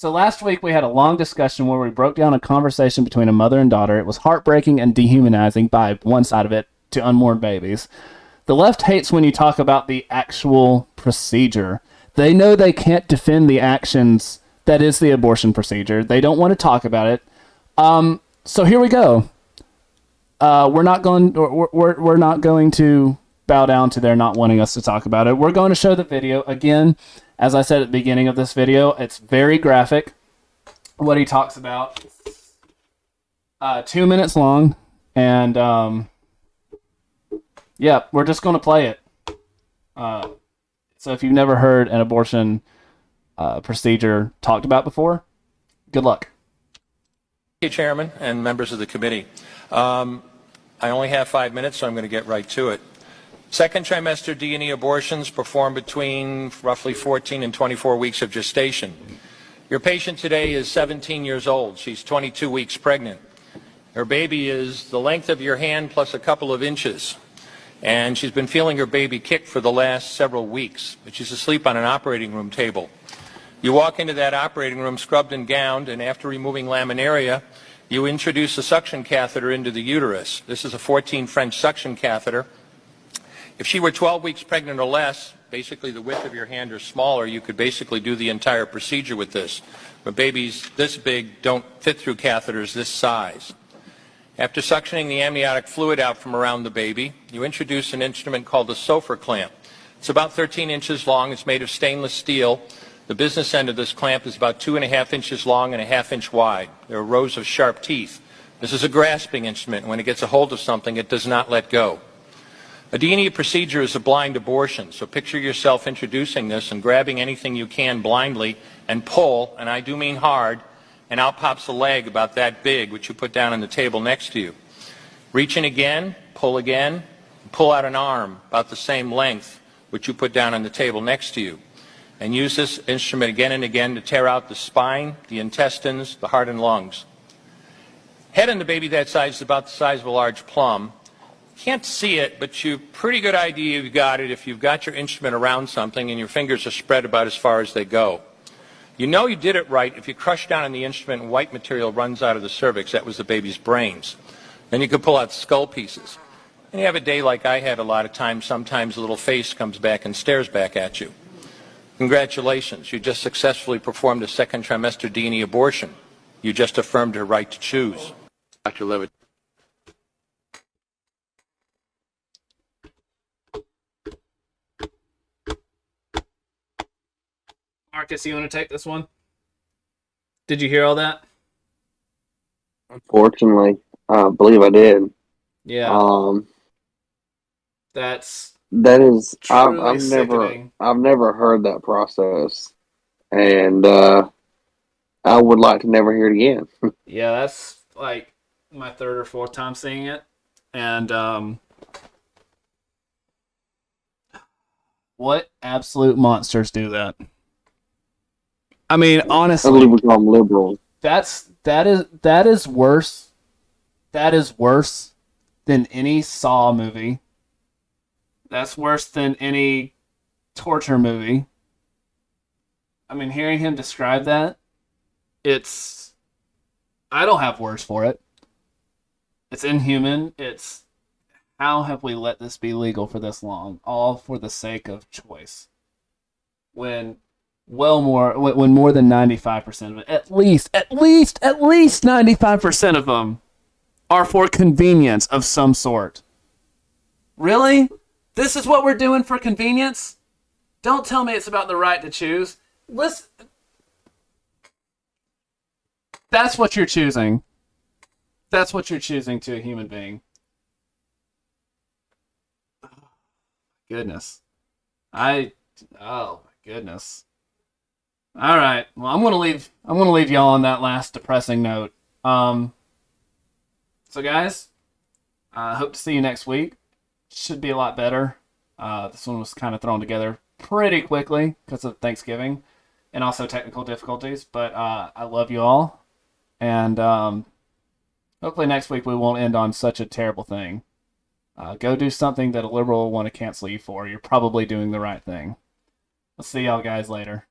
So last week we had a long discussion where we broke down a conversation between a mother and daughter. It was heartbreaking and dehumanizing by one side of it to unborn babies. The left hates when you talk about the actual procedure. They know they can't defend the actions that is the abortion procedure. They don't want to talk about it. So here we go. We're not going to bow down to their not wanting us to talk about it. We're going to show the video again. As I said at the beginning of this video, it's very graphic. What he talks about, 2 minutes long, and yeah, we're just going to play it. So if you've never heard an abortion procedure talked about before, good luck. Thank you, Chairman and members of the committee. I only have 5 minutes, so I'm going to get right to it. Second trimester D&E abortions performed between roughly 14 and 24 weeks of gestation. Your patient today is 17 years old. She's 22 weeks pregnant. Her baby is the length of your hand plus a couple of inches. And she's been feeling her baby kick for the last several weeks, but she's asleep on an operating room table. You walk into that operating room scrubbed and gowned, and after removing laminaria, you introduce a suction catheter into the uterus. This is a 14 French suction catheter. If she were 12 weeks pregnant or less, basically the width of your hand or smaller, you could basically do the entire procedure with this. But babies this big don't fit through catheters this size. After suctioning the amniotic fluid out from around the baby, you introduce an instrument called a Sofer clamp. It's about 13 inches long. It's made of stainless steel. The business end of this clamp is about 2.5 inches long and 1/2 inch wide. There are rows of sharp teeth. This is a grasping instrument. When it gets a hold of something, it does not let go. A D&E procedure is a blind abortion, so picture yourself introducing this and grabbing anything you can blindly and pull, and I do mean hard, and out pops a leg about that big, which you put down on the table next to you. Reach in again, pull out an arm about the same length, which you put down on the table next to you. And use this instrument again and again to tear out the spine, the intestines, the heart and lungs. Head in the baby that size is about the size of a large plum. Can't see it, but you pretty good idea you've got it if you've got your instrument around something and your fingers are spread about as far as they go. You know you did it right if you crush down on the instrument and white material runs out of the cervix. That was the baby's brains. Then you could pull out skull pieces. And you have a day like I had a lot of times, sometimes a little face comes back and stares back at you. Congratulations, you just successfully performed a second trimester D&E abortion. You just affirmed her right to choose. Dr. Levitt. Marcus, you want to take this one? Did you hear all that? Unfortunately, I believe I did. Yeah. That is, truly sickening. I've never heard that process, and I would like to never hear it again. Yeah, that's like my third or fourth time seeing it, and what absolute monsters do that? I mean, honestly, I believe we call them liberals. that is worse. That is worse than any Saw movie. That's worse than any torture movie. I mean, hearing him describe that, I don't have words for it. It's inhuman. How have we let this be legal for this long? All for the sake of choice. When more than 95% of it, at least 95% of them are for convenience of some sort. Really? This is what we're doing for convenience? Don't tell me it's about the right to choose. Listen, that's what you're choosing. That's what you're choosing to a human being. Goodness. Oh my goodness. All right. Well, I'm gonna leave y'all on that last depressing note. So guys, I hope to see you next week. Should be a lot better. This one was kind of thrown together pretty quickly because of Thanksgiving and also technical difficulties. But I love you all, and hopefully next week we won't end on such a terrible thing. Go do something that a liberal will want to cancel you for. You're probably doing the right thing. I'll see y'all guys later.